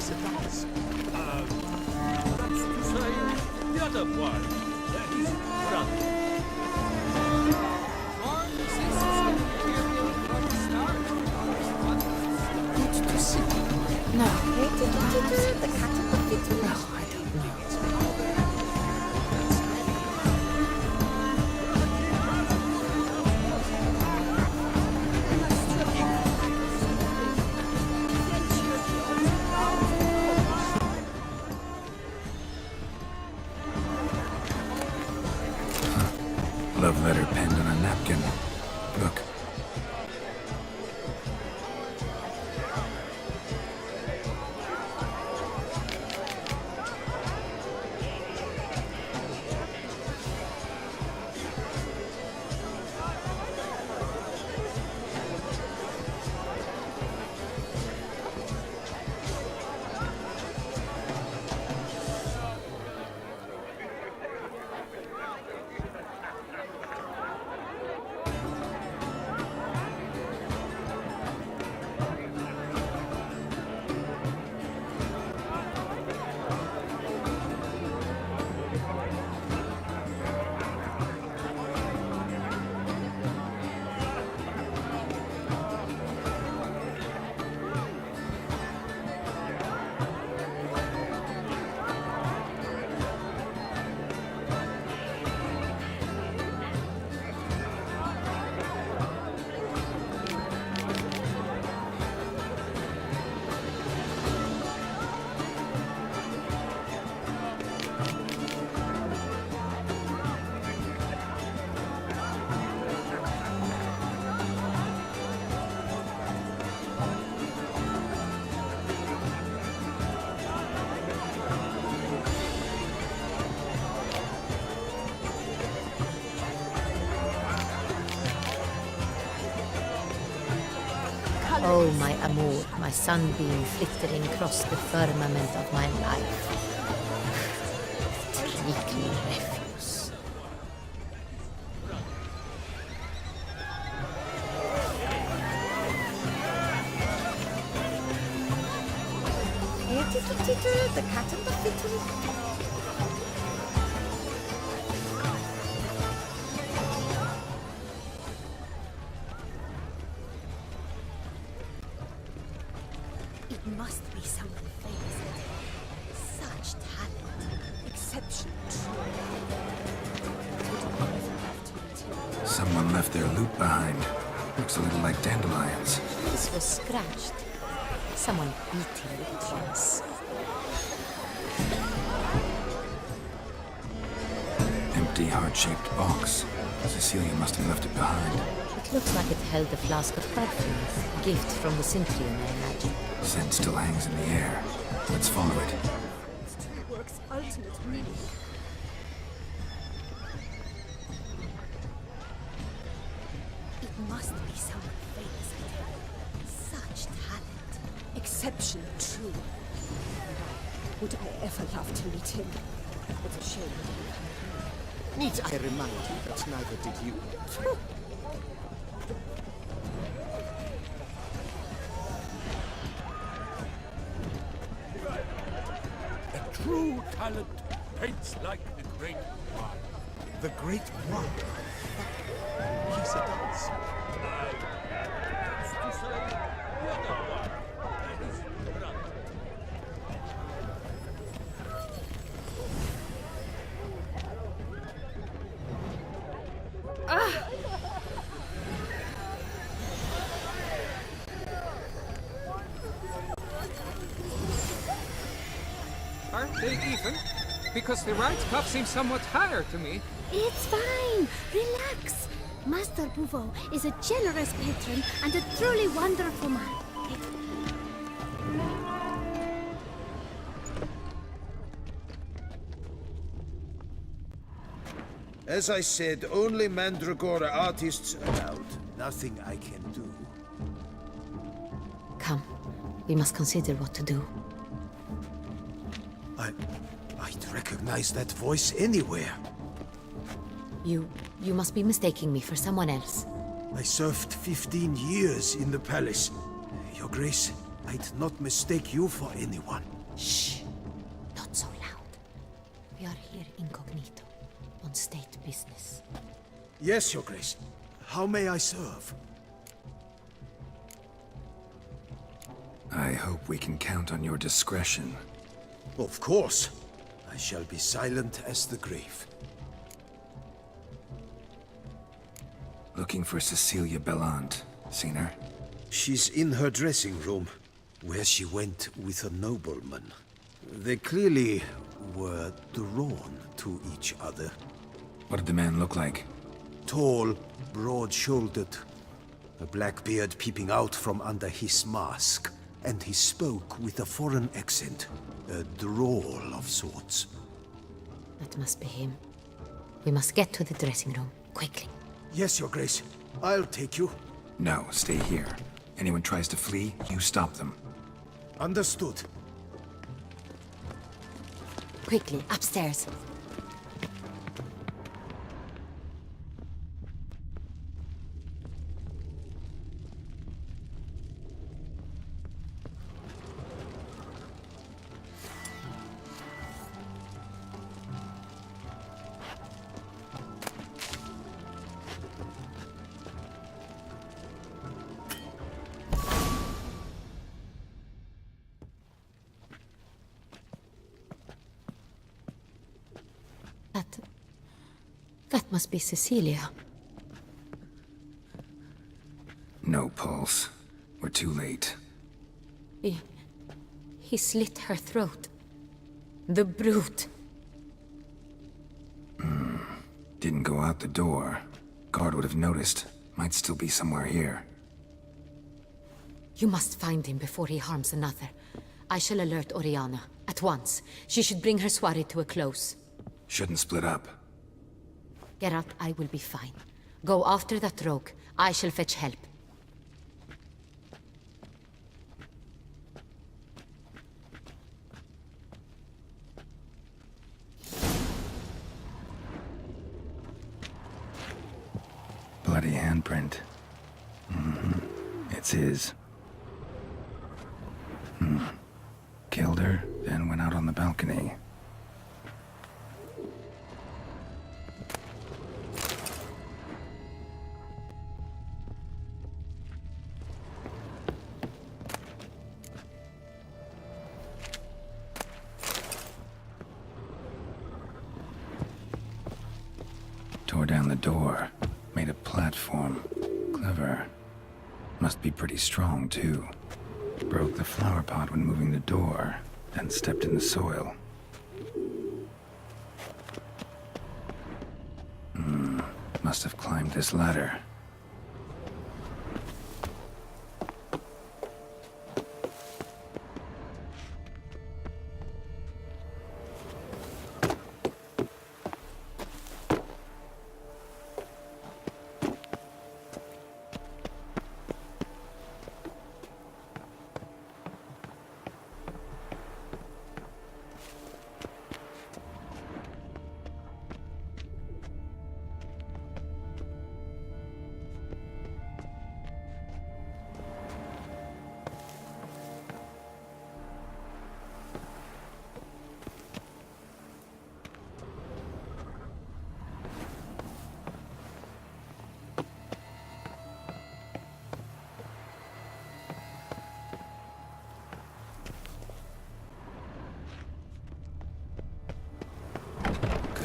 piece of dance. That's to say, the other one. His brother. Good to see you. No. The cat and the fiddle. No, I don't know. Love letter penned on a napkin. Look. Oh, my amour, my sunbeam flickering across the firmament of my life. Tricky refuse. The cat and the fiddle. It must be someone famous. Such talent. Exceptional. Someone left their loot behind. Looks a little like dandelions. This was scratched. Someone beating it once. Empty, heart-shaped box. Cecilia must have left it behind. It looks like it held a flask of perfume. A gift from the Syntrian, I imagine. Scent still hangs in the air. Let's follow it. Work's ultimate meaning. It must be someone famous. Such talent. Exceptional, true. Would I ever love to meet him? It's a shame. Need I remind you that neither did you. A true talent paints like the great one. The great one? Piece of dance. That's to say, the other one. His brother. Aren't they even? Because the right cuff seems somewhat higher to me. It's fine. Relax. Master Bouveau is a generous patron and a truly wonderful man. As I said, only Mandragora artists allowed. Nothing I can do. Come, we must consider what to do. I'd recognize that voice anywhere. You must be mistaking me for someone else. I served 15 years in the palace. Your Grace, I'd not mistake you for anyone. Shh! Not so loud. We are here incognito, on state business. Yes, Your Grace. How may I serve? I hope we can count on your discretion. Of course. I shall be silent as the grave. Looking for Cecilia Bellant. Seen her? She's in her dressing room, where she went with a nobleman. They clearly were drawn to each other. What did the man look like? Tall, broad-shouldered, a black beard peeping out from under his mask, and he spoke with a foreign accent, a drawl of sorts. That must be him. We must get to the dressing room, quickly. Yes, Your Grace. I'll take you. No, stay here. Anyone tries to flee, you stop them. Understood. Quickly, upstairs. That must be Cecilia. No pulse. We're too late. He slit her throat. The brute. Didn't go out the door. Guard would have noticed. Might still be somewhere here. You must find him before he harms another. I shall alert Oriana. At once. She should bring her soirée to a close. Shouldn't split up. Geralt, I will be fine. Go after that rogue. I shall fetch help. Bloody handprint. It's his. Killed her, then went out on the balcony. Tore down the door. Made a platform. Clever. Must be pretty strong, too. Broke the flower pot when moving the door, then stepped in the soil. Must have climbed this ladder.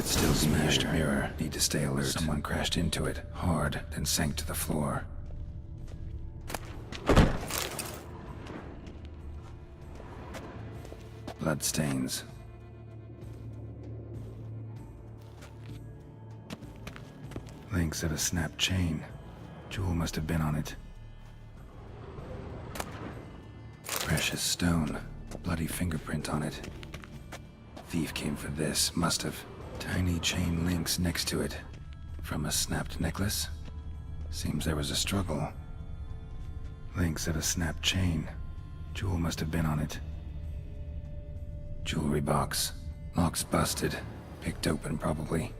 Still smashed mirror. Need to stay alert. Someone crashed into it, hard, then sank to the floor. Blood stains. Links of a snapped chain. Jewel must have been on it. Precious stone. Bloody fingerprint on it. Thief came for this, must have. Tiny chain links next to it. From a snapped necklace? Seems there was a struggle. Links of a snapped chain. Jewel must have been on it. Jewelry box. Lock's busted. Picked open, probably.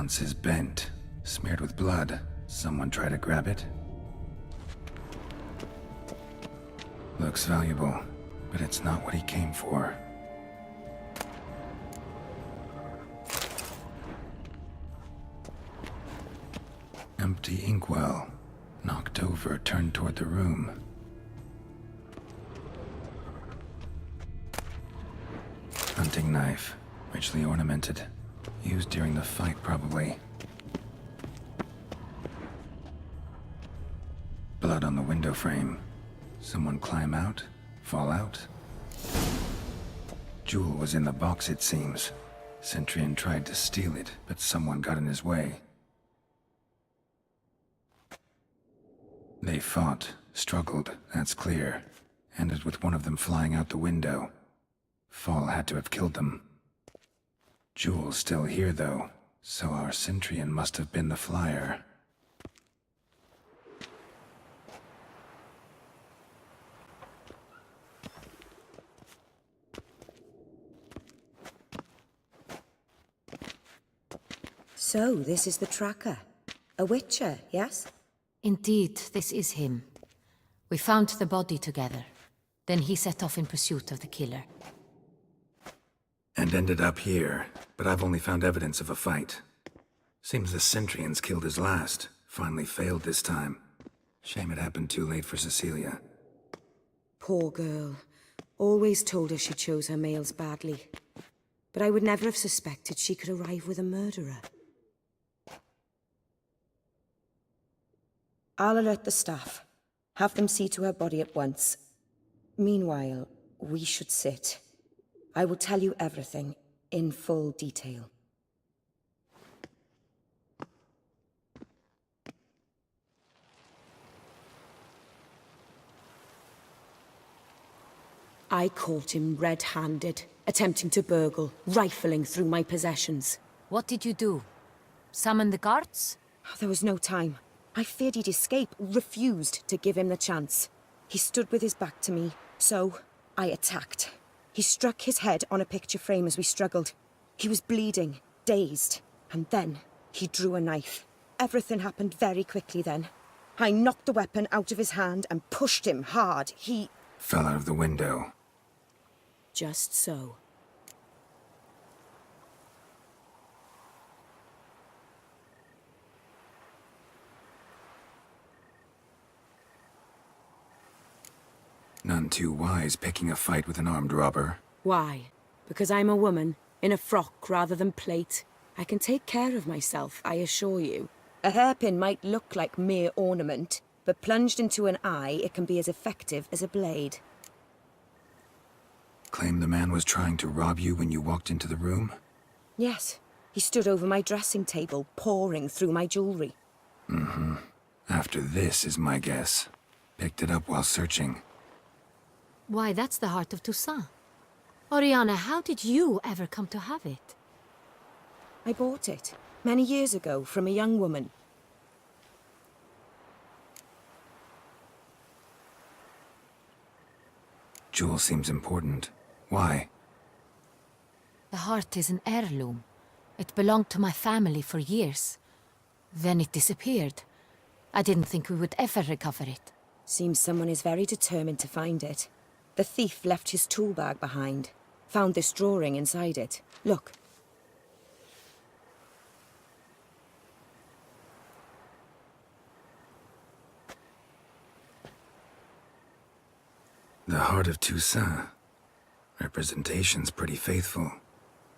sconce is bent, smeared with blood. Someone try to grab it? Looks valuable, but it's not what he came for. Empty inkwell. Knocked over, turned toward the room. Hunting knife, richly ornamented. Used during the fight, probably. Blood on the window frame. Someone climb out? Fall out? Jewel was in the box, it seems. Centurion tried to steal it, but someone got in his way. They fought, struggled, that's clear. Ended with one of them flying out the window. Fall had to have killed them. Jewel's still here, though, so our Centurion must have been the flyer. So, this is the tracker. A Witcher, yes? Indeed, this is him. We found the body together. Then he set off in pursuit of the killer. And ended up here, but I've only found evidence of a fight. Seems the Centurions killed his last. Finally failed this time. Shame it happened too late for Cecilia. Poor girl. Always told her she chose her males badly. But I would never have suspected she could arrive with a murderer. I'll alert the staff. Have them see to her body at once. Meanwhile, we should sit. I will tell you everything, in full detail. I caught him red-handed, attempting to burgle, rifling through my possessions. What did you do? Summon the guards? There was no time. I feared he'd escape, refused to give him the chance. He stood with his back to me, so I attacked. He struck his head on a picture frame as we struggled. He was bleeding, dazed, and then he drew a knife. Everything happened very quickly then. I knocked the weapon out of his hand and pushed him hard. He fell out of the window. Just so. None too wise picking a fight with an armed robber. Why? Because I'm a woman, in a frock rather than plate. I can take care of myself, I assure you. A hairpin might look like mere ornament, but plunged into an eye, it can be as effective as a blade. Claim the man was trying to rob you when you walked into the room? Yes. He stood over my dressing table, pouring through my jewelry. Mm-hmm. After this is my guess. Picked it up while searching. Why, that's the heart of Toussaint. Oriana, how did you ever come to have it? I bought it, many years ago, from a young woman. Jewel seems important. Why? The heart is an heirloom. It belonged to my family for years. Then it disappeared. I didn't think we would ever recover it. Seems someone is very determined to find it. The thief left his tool bag behind. Found this drawing inside it. Look. The heart of Toussaint. Representation's pretty faithful.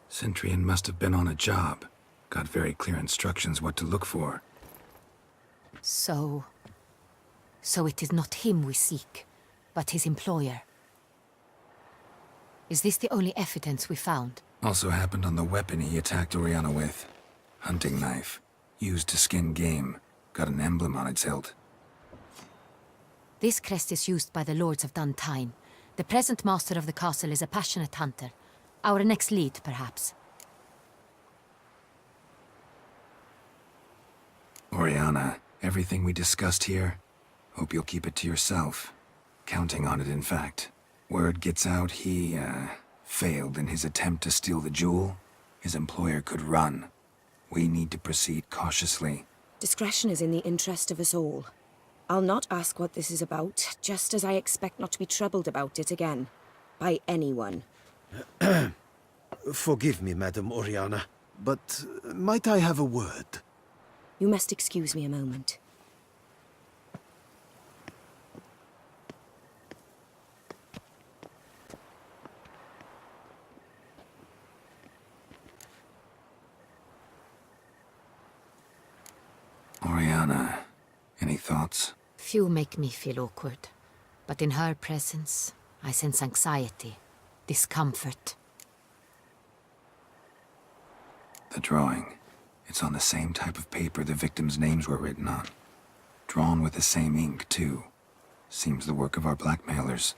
Centurion must have been on a job. Got very clear instructions what to look for. So it is not him we seek, but his employer. Is this the only evidence we found? Also happened on the weapon he attacked Oriana with. Hunting knife. Used to skin game. Got an emblem on its hilt. This crest is used by the Lords of Duntine. The present master of the castle is a passionate hunter. Our next lead, perhaps. Oriana, everything we discussed here, hope you'll keep it to yourself. Counting on it, in fact. Word gets out he, failed in his attempt to steal the jewel. His employer could run. We need to proceed cautiously. Discretion is in the interest of us all. I'll not ask what this is about, just as I expect not to be troubled about it again. By anyone. Forgive me, Madam Oriana, but might I have a word? You must excuse me a moment. Oriana, any thoughts? Few make me feel awkward, but in her presence, I sense anxiety, discomfort. The drawing. It's on the same type of paper the victims' names were written on. Drawn with the same ink, too. Seems the work of our blackmailers.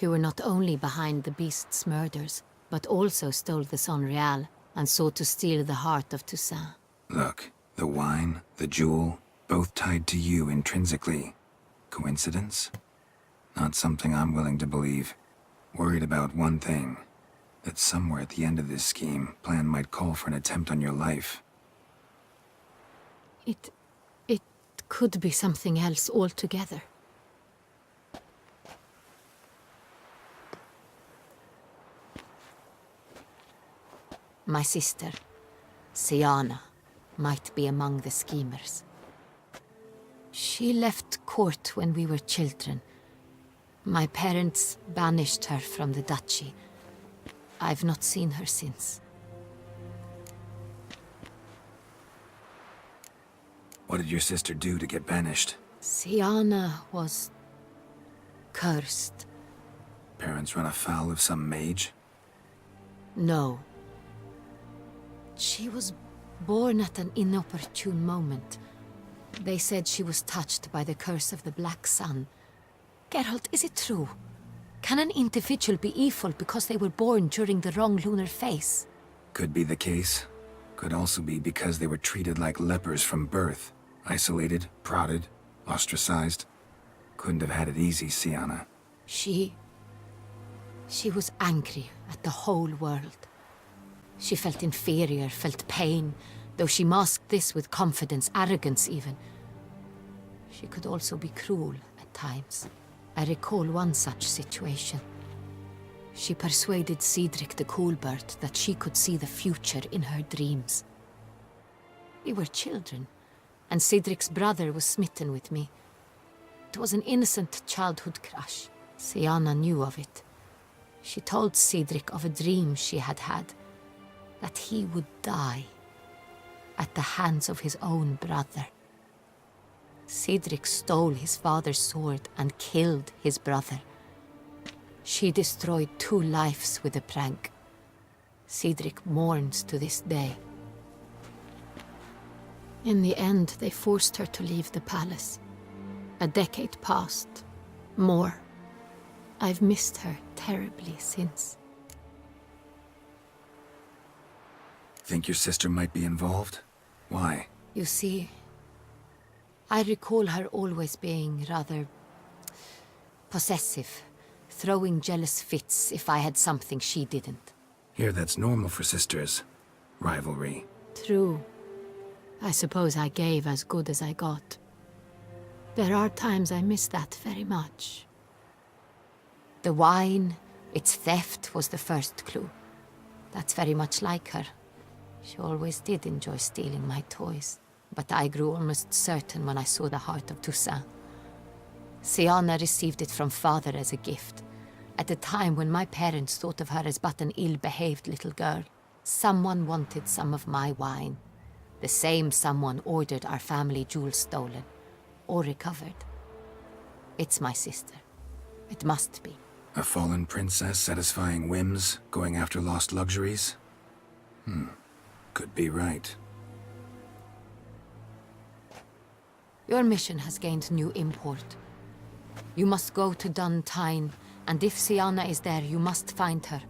Who were not only behind the beast's murders, but also stole the Son Real and sought to steal the heart of Toussaint. Look, the wine, the jewel, both tied to you intrinsically. Coincidence? Not something I'm willing to believe. Worried about one thing. That somewhere at the end of this scheme, plan might call for an attempt on your life. It could be something else altogether. My sister, Siana, might be among the schemers. She left court when we were children. My parents banished her from the duchy. I've not seen her since. What did your sister do to get banished? Siana was cursed. Parents run afoul of some mage? No. She was born at an inopportune moment. They said she was touched by the curse of the Black Sun. Geralt, is it true? Can an individual be evil because they were born during the wrong lunar phase? Could be the case. Could also be because they were treated like lepers from birth. Isolated, prodded, ostracized. Couldn't have had it easy, Siana. She was angry at the whole world. She felt inferior, felt pain, though she masked this with confidence, arrogance even. She could also be cruel at times. I recall one such situation. She persuaded Cedric the Coolbird that she could see the future in her dreams. We were children, and Cedric's brother was smitten with me. It was an innocent childhood crush. Siana knew of it. She told Cedric of a dream she had had, that he would die at the hands of his own brother. Cedric stole his father's sword and killed his brother. She destroyed 2 lives with a prank. Cedric mourns to this day. In the end, they forced her to leave the palace. A decade passed. More. I've missed her terribly since. Think your sister might be involved? Why? You see, I recall her always being rather possessive, throwing jealous fits if I had something she didn't. Here, that's normal for sisters. Rivalry. True. I suppose I gave as good as I got. There are times I miss that very much. The wine, its theft, was the first clue. That's very much like her. She always did enjoy stealing my toys, but I grew almost certain when I saw the heart of Toussaint. Siana received it from father as a gift, at a time when my parents thought of her as but an ill-behaved little girl. Someone wanted some of my wine. The same someone ordered our family jewels stolen, or recovered. It's my sister. It must be. A fallen princess satisfying whims, going after lost luxuries? Could be right. Your mission has gained new import. You must go to Dun Tine, and if Siana is there, you must find her.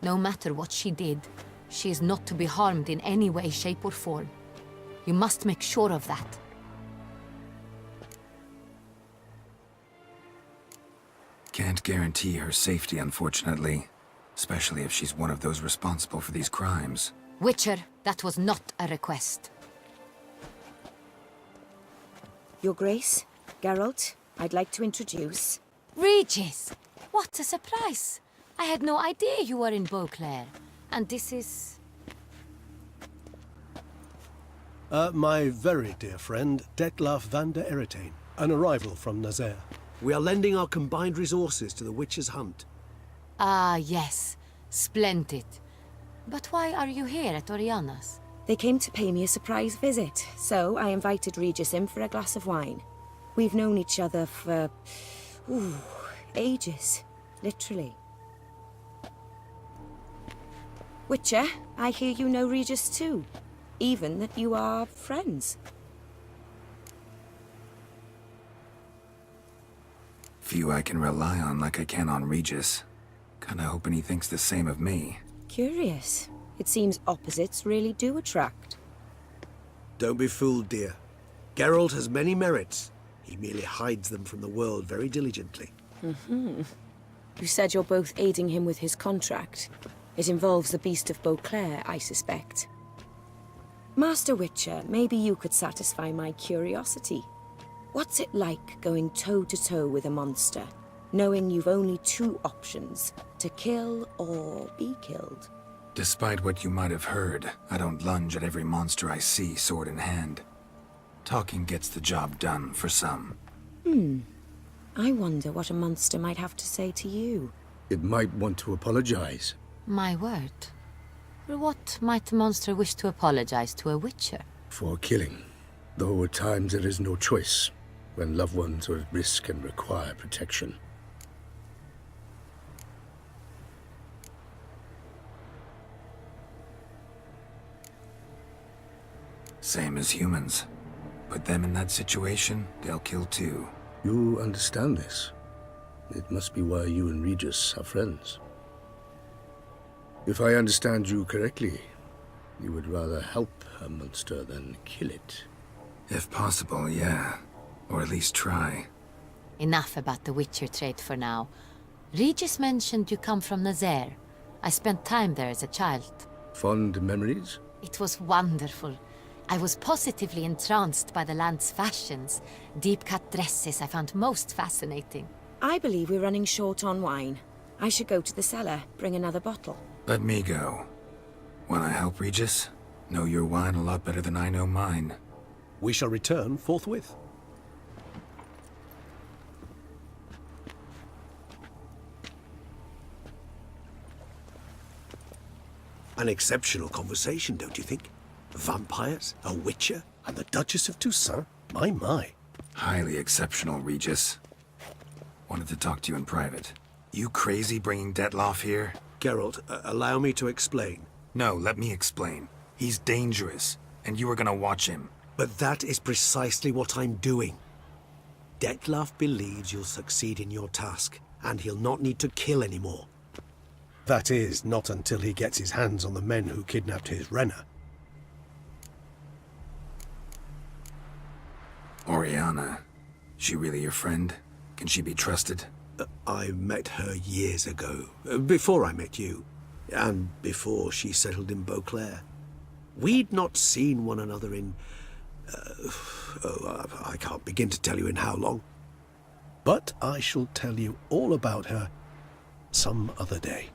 No matter what she did, she is not to be harmed in any way, shape, or form. You must make sure of that. Can't guarantee her safety, unfortunately. Especially if she's one of those responsible for these crimes. Witcher, That was not a request. Your Grace, Geralt, I'd like to introduce... Regis! What a surprise! I had no idea you were in Beauclair. And this is... My very dear friend, Detlaf van der Eretain, an arrival from Nazaire. We are lending our combined resources to the Witcher's Hunt. Ah, yes. Splendid. But why are you here at Oriana's? They came to pay me a surprise visit, so I invited Regis in for a glass of wine. We've known each other for... ages. Literally. Witcher, I hear you know Regis too. Even that you are friends. Few I can rely on like I can on Regis. Kinda hoping he thinks the same of me. Curious. It seems opposites really do attract. Don't be fooled, dear. Geralt has many merits. He merely hides them from the world very diligently. You said you're both aiding him with his contract. It involves the Beast of Beauclair, I suspect. Master Witcher, maybe you could satisfy my curiosity. What's it like going toe-to-toe with a monster, knowing you've only two options, to kill or be killed? Despite what you might have heard, I don't lunge at every monster I see sword in hand. Talking gets the job done for some. I wonder what a monster might have to say to you. It might want to apologize. My word. For what might a monster wish to apologize to a witcher? For killing. Though at times there is no choice, when loved ones are at risk and require protection. Same as humans. Put them in that situation, they'll kill too. You understand this. It must be why you and Regis are friends. If I understand you correctly, you would rather help a monster than kill it. If possible, yeah. Or at least try. Enough about the witcher trade for now. Regis mentioned you come from Nazaire. I spent time there as a child. Fond memories? It was wonderful. I was positively entranced by the land's fashions. Deep-cut dresses I found most fascinating. I believe we're running short on wine. I should go to the cellar, bring another bottle. Let me go. Wanna help, Regis? Know your wine a lot better than I know mine. We shall return forthwith. An exceptional conversation, don't you think? Vampires, a witcher, And the Duchess of Toussaint? My. Highly exceptional, Regis. Wanted to talk to you in private. You crazy bringing Detlaf here? Geralt, allow me to explain. No, let me explain. He's dangerous, and you are gonna watch him. But that is precisely what I'm doing. Detlaf believes you'll succeed in your task, and he'll not need to kill anymore. That is, not until he gets his hands on the men who kidnapped his Renna. Oriana. She really your friend? Can she be trusted? I met her years ago, before I met you, and before she settled in Beauclair. We'd not seen one another in... I can't begin to tell you in how long. But I shall tell you all about her some other day.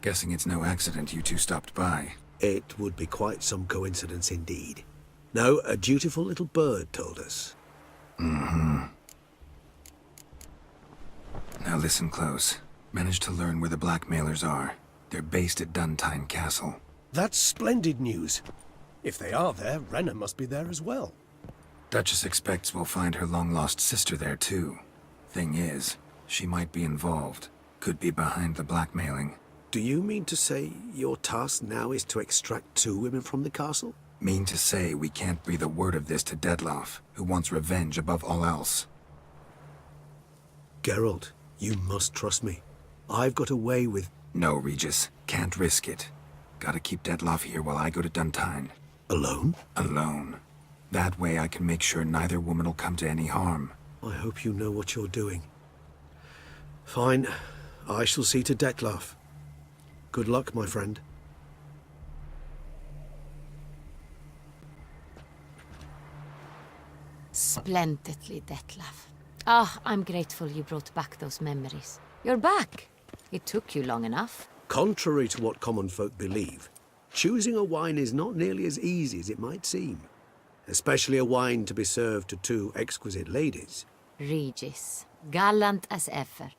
Guessing it's no accident you two stopped by. It would be quite some coincidence indeed. No, a dutiful little bird told us. Now listen close. Managed to learn where the blackmailers are. They're based at Duntine Castle. That's splendid news. If they are there, Renna must be there as well. Duchess expects we'll find her long-lost sister there too. Thing is, she might be involved. Could be behind the blackmailing. Do you mean to say your task now is to extract 2 women from the castle? Mean to say we can't breathe a word of this to Detlaf, who wants revenge above all else. Geralt, you must trust me. I've got a way with... No, Regis. Can't risk it. Gotta keep Detlaf here while I go to Duntine. Alone? Alone. That way I can make sure neither woman will come to any harm. I hope you know what you're doing. Fine. I shall see to Detlaf. Good luck, my friend. splendidly, Detlef. Ah, I'm grateful you brought back those memories. You're back. It took you long enough. Contrary to what common folk believe, choosing a wine is not nearly as easy as it might seem. Especially a wine to be served to two exquisite ladies. Regis, gallant as ever.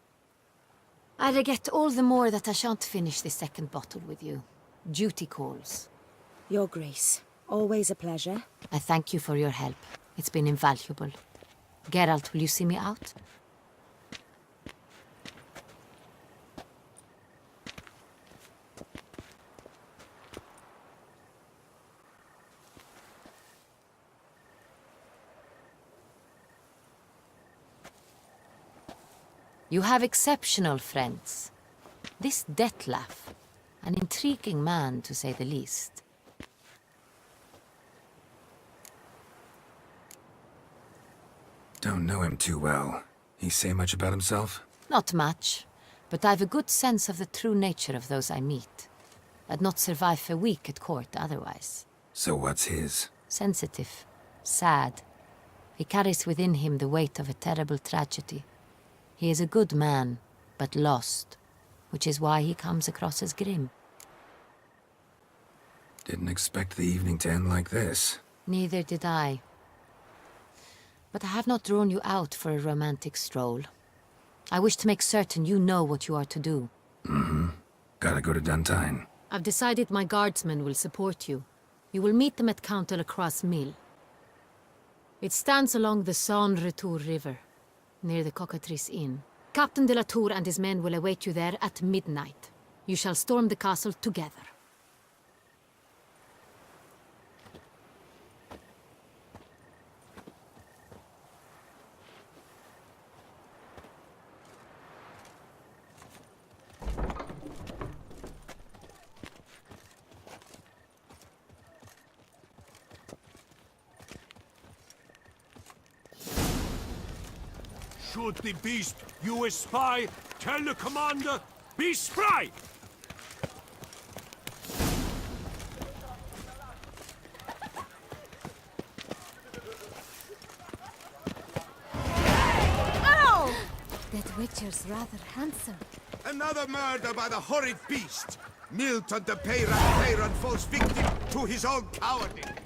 I regret all the more that I shan't finish the second bottle with you. Duty calls. Your Grace, always a pleasure. I thank you for your help. It's been invaluable. Geralt, will you see me out? You have exceptional friends. This Detlef, an intriguing man to say the least. Don't know him too well. He say much about himself? Not much, but I've a good sense of the true nature of those I meet. I'd not survive a week at court otherwise. So what's his? Sensitive, sad. He carries within him the weight of a terrible tragedy. He is a good man, but lost, which is why he comes across as grim. Didn't expect the evening to end like this. Neither did I. But I have not drawn you out for a romantic stroll. I wish to make certain you know what you are to do. Mm-hmm. Gotta go to Duntine. I've decided my guardsmen will support you. You will meet them at Count de la Croix's mill. It stands along the Saône-Retour River, near the Cockatrice Inn. Captain de la Tour and his men will await you there at midnight. You shall storm the castle together. Should the beast you espy tell the commander, be spry! Oh! That Witcher's rather handsome. Another murder by the horrid beast! Milton de Peyran falls victim to his own cowardice!